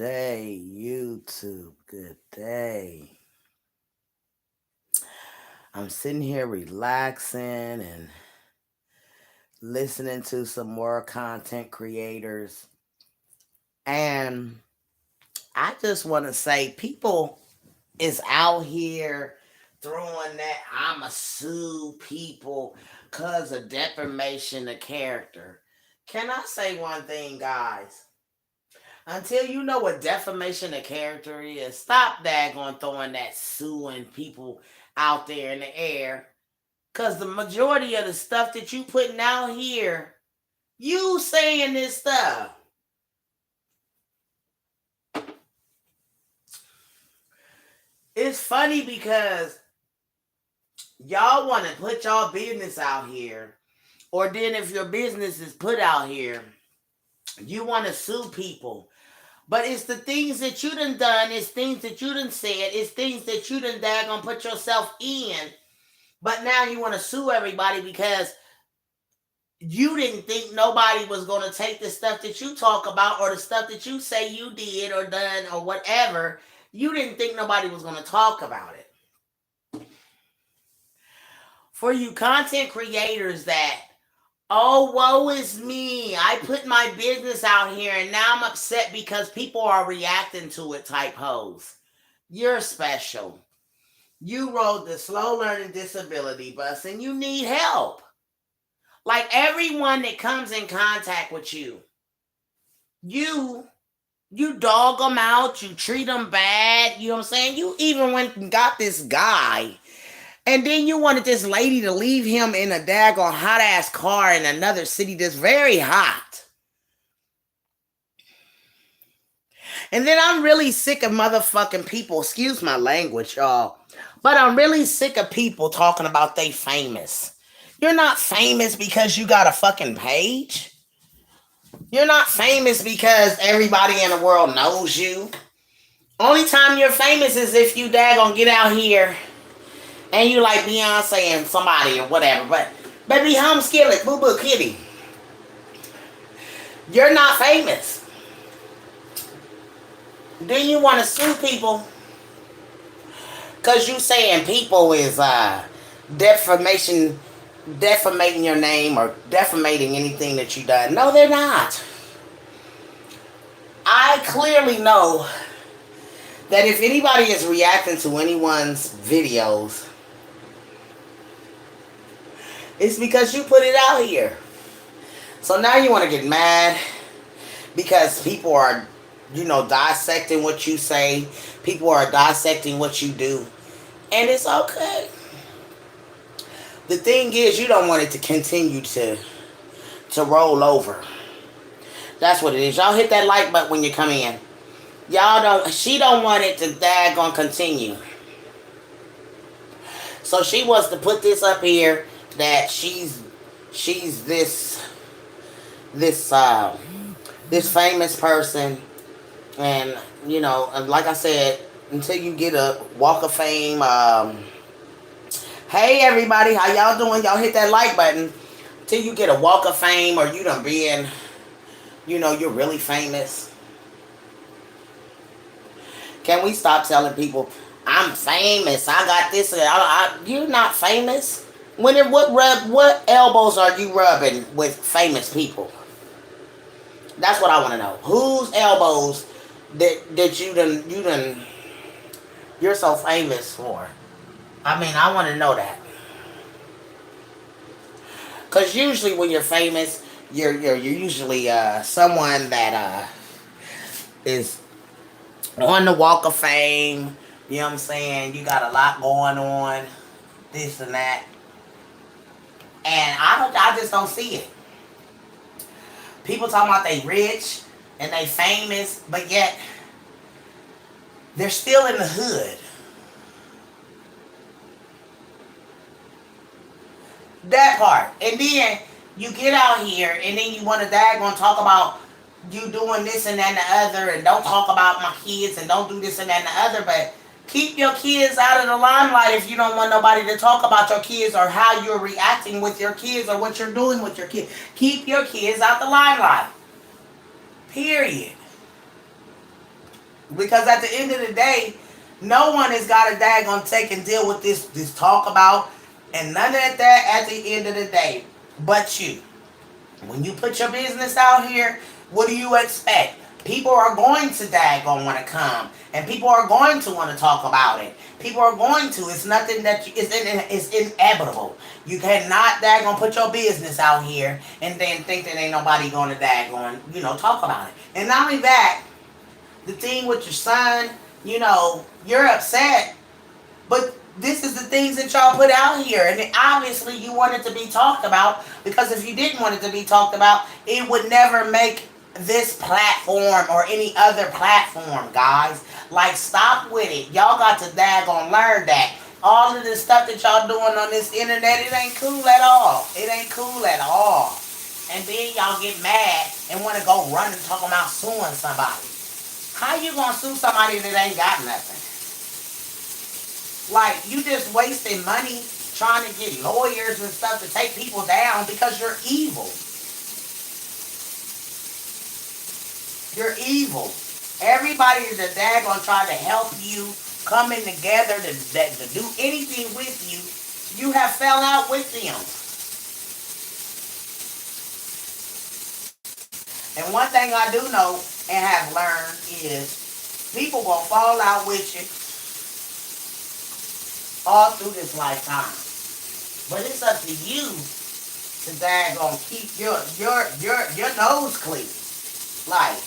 day, YouTube. Good day. I'm sitting here relaxing and listening to some more content creators. And I just want to say, people is out here throwing that I'ma sue people because of defamation of character. Can I say one thing, guys? Until you know what defamation of character is, stop daggone throwing that suing people out there in the air. Cause the majority of the stuff that you putting out here, you saying this stuff. It's funny because y'all want to put y'all business out here. Or then if your business is put out here, you want to sue people. But it's the things that you done, it's things that you done said, it's things that you done daggone put yourself in. But now you want to sue everybody because you didn't think nobody was going to take the stuff that you talk about or the stuff that you say you did or done or whatever. You didn't think nobody was going to talk about it. For you content creators that, oh, woe is me, I put my business out here and now I'm upset because people are reacting to it type hoes. You're special. You rode the slow learning disability bus and you need help. Like everyone that comes in contact with you, you dog them out, you treat them bad, you know what I'm saying? You even went and got this guy, and then you wanted this lady to leave him in a daggone hot ass car in another city that's very hot. And then I'm really sick of motherfucking people, excuse my language, y'all, but I'm really sick of people talking about they famous. You're not famous because you got a fucking page. You're not famous because everybody in the world knows you. Only time you're famous is if you daggone get out here and you like Beyonce and somebody or whatever. But baby hum skillet, boo boo kitty. You're not famous. Then you want to sue people because you saying people is defamating your name or defamating anything that you done. No, they're not. I clearly know that if anybody is reacting to anyone's videos, it's because you put it out here. So now you want to get mad because people are, dissecting what you say. People are dissecting what you do. And it's okay. The thing is, you don't want it to continue to roll over. That's what it is. Y'all hit that like button when you come in. She don't want it to daggone continue. So she wants to put this up here that she's this famous person, and like I said, until you get a Walk of Fame. Hey everybody, how y'all doing? Y'all hit that like button till you get a Walk of Fame or you done being, you're really famous. Can we stop telling people, I'm famous, I got this, you're not famous? What elbows are you rubbing with famous people? That's what I want to know. Whose elbows that you're so famous for? I mean, I want to know that. Because usually when you're famous, you're usually someone that is on the Walk of Fame. You know what I'm saying? You got a lot going on, this and that. And I just don't see it. People talking about they rich and they famous, but yet they're still in the hood. That part. And then you get out here and then you want to daggone talk about you doing this and that and the other, and don't talk about my kids and don't do this and that and the other, but keep your kids out of the limelight if you don't want nobody to talk about your kids or how you're reacting with your kids or what you're doing with your kids. Keep your kids out the limelight. Period. Because at the end of the day, no one has got a daggone take and deal with this talk about and none of that at the end of the day. But you. When you put your business out here, what do you expect? People are going to daggone want to come, and people are going to want to talk about it. People are going to. It's nothing that it's inevitable. You cannot daggone put your business out here and then think that ain't nobody going to daggone talk about it. And not only that, the thing with your son, you're upset, but this is the things that y'all put out here, and obviously you want it to be talked about. Because if you didn't want it to be talked about, it would never make this platform or any other platform, guys. Like, stop with it. Y'all got to daggone learn that. All of this stuff that y'all doing on this internet, it ain't cool at all. It ain't cool at all. And then y'all get mad and want to go run and talk about suing somebody. How you gonna sue somebody that ain't got nothing? Like, you just wasting money trying to get lawyers and stuff to take people down because you're evil. You're evil. Everybody that daggone try to help you, coming together to do anything with you, you have fell out with them. And one thing I do know and have learned is people gonna fall out with you all through this lifetime. But it's up to you to daggone keep your nose clean. Like,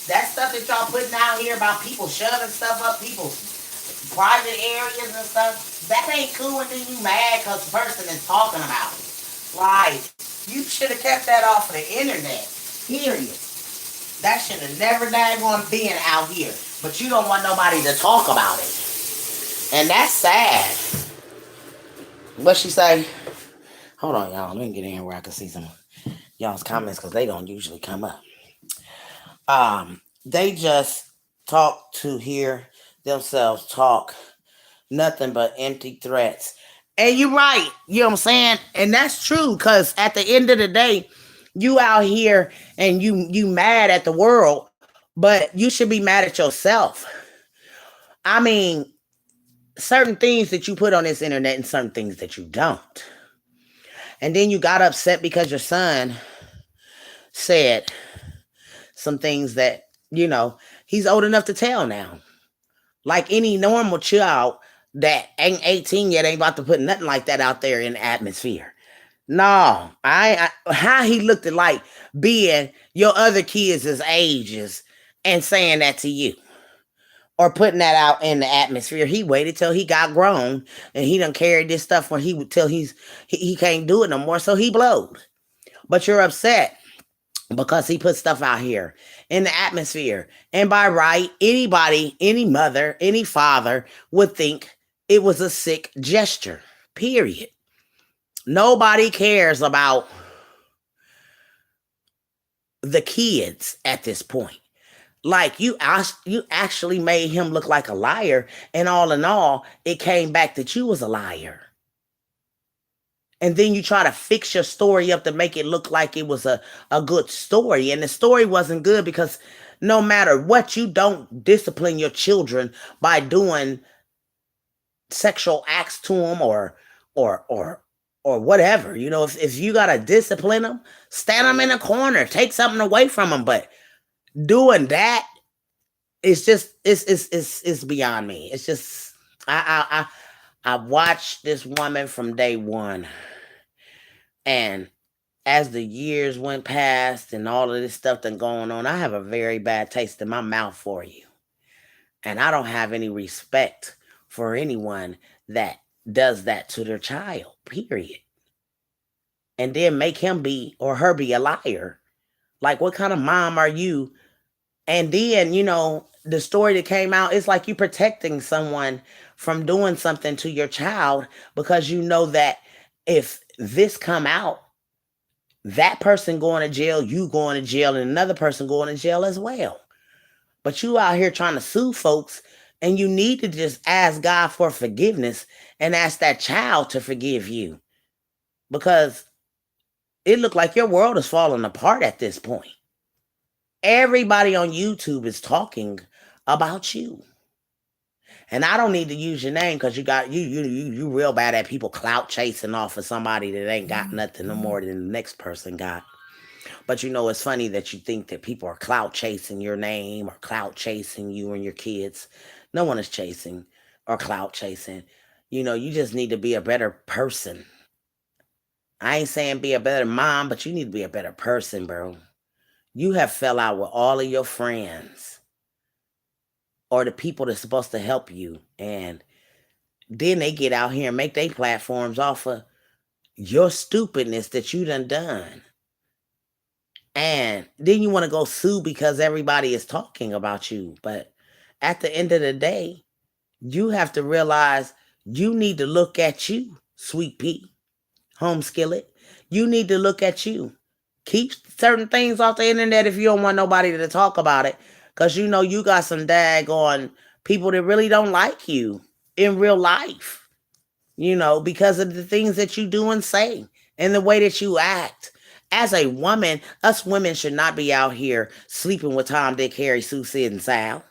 that stuff that y'all putting out here about people shoving stuff up people's private areas and stuff, that ain't cool, and then you mad because the person is talking about it. Like, you should have kept that off of the internet. Period. That should have never daggone been out here. But you don't want nobody to talk about it. And that's sad. What she say? Hold on, y'all. Let me get in here where I can see some y'all's comments, because they don't usually come up. They just talk to hear themselves talk. Nothing but empty threats. And you're right. You know what I'm saying? And that's true, because at the end of the day, you out here and you mad at the world, but you should be mad at yourself. I mean, certain things that you put on this internet and certain things that you don't. And then you got upset because your son said some things that, he's old enough to tell now. Like any normal child that ain't 18 yet ain't about to put nothing like that out there in the atmosphere. No, how he looked at like being your other kids' ages and saying that to you, or putting that out in the atmosphere. He waited till he got grown and he done carried this stuff when till he can't do it no more. So he blowed. But you're upset because he put stuff out here in the atmosphere. And by right, anybody, any mother, any father would think it was a sick gesture. Period. Nobody cares about the kids at this point. Like, you actually made him look like a liar, and all in all, it came back that you was a liar. And then you try to fix your story up to make it look like it was a good story. And the story wasn't good, because no matter what, you don't discipline your children by doing sexual acts to them or whatever. If you gotta discipline them, stand them in a corner, take something away from them. But doing that, it's just it's beyond me. It's just I watched this woman from day one, and as the years went past and all of this stuff that's going on, I have a very bad taste in my mouth for you, and I don't have any respect for anyone that does that to their child. Period. And then make him be or her be a liar. Like, what kind of mom are you? And then, the story that came out, it's like you protecting someone from doing something to your child, because you know that if this come out, that person going to jail, you going to jail, and another person going to jail as well. But you out here trying to sue folks, and you need to just ask God for forgiveness and ask that child to forgive you, because it looked like your world is falling apart at this point. Everybody on YouTube is talking about you. And I don't need to use your name because you real bad at people clout chasing off of somebody that ain't got nothing no more than the next person got. But it's funny that you think that people are clout chasing your name or clout chasing you and your kids. No one is chasing or clout chasing. You just need to be a better person. I ain't saying be a better mom, but you need to be a better person, bro. You have fell out with all of your friends or the people that's supposed to help you. And then they get out here and make their platforms off of your stupidness that you done. And then you want to go sue because everybody is talking about you. But at the end of the day, you have to realize you need to look at you, Sweet Pea, Home Skillet. You need to look at you. Keep certain things off the internet if you don't want nobody to talk about it. Because you got some daggone people that really don't like you in real life. Because of the things that you do and say and the way that you act. As a woman, us women should not be out here sleeping with Tom, Dick, Harry, Sue, Sid, and Sal.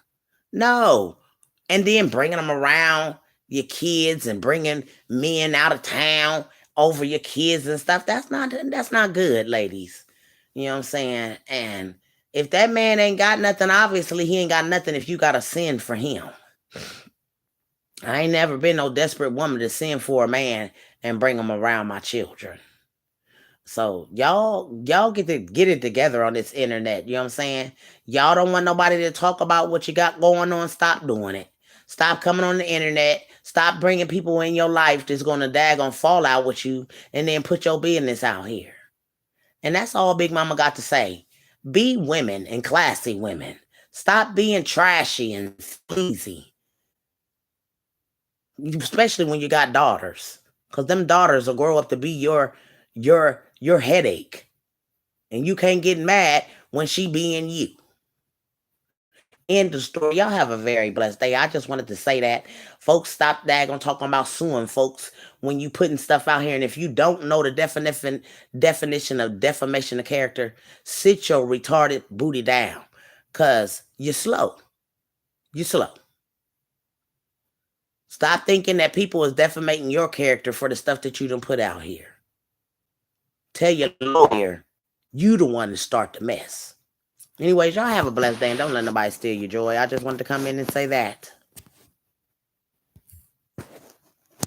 No. And then bringing them around your kids and bringing men out of town over your kids and stuff. That's not good, ladies. You know what I'm saying? And if that man ain't got nothing, obviously he ain't got nothing if you got to send for him. I ain't never been no desperate woman to send for a man and bring him around my children. So y'all get it together on this internet. You know what I'm saying? Y'all don't want nobody to talk about what you got going on. Stop doing it. Stop coming on the internet. Stop bringing people in your life that's going to daggone fall out with you and then put your business out here. And that's all Big Mama got to say. Be women and classy women. Stop being trashy and sleazy. Especially when you got daughters. Because them daughters will grow up to be your headache. And you can't get mad when she being you. End of story. Y'all have a very blessed day. I just wanted to say that. Folks, stop daggone talking about suing folks when you putting stuff out here. And if you don't know the definition of defamation of character, sit your retarded booty down. Because you're slow. You're slow. Stop thinking that people is defamating your character for the stuff that you done put out here. Tell your lawyer, you the one to start the mess. Anyways, y'all have a blessed day and don't let nobody steal your joy. I just wanted to come in and say that.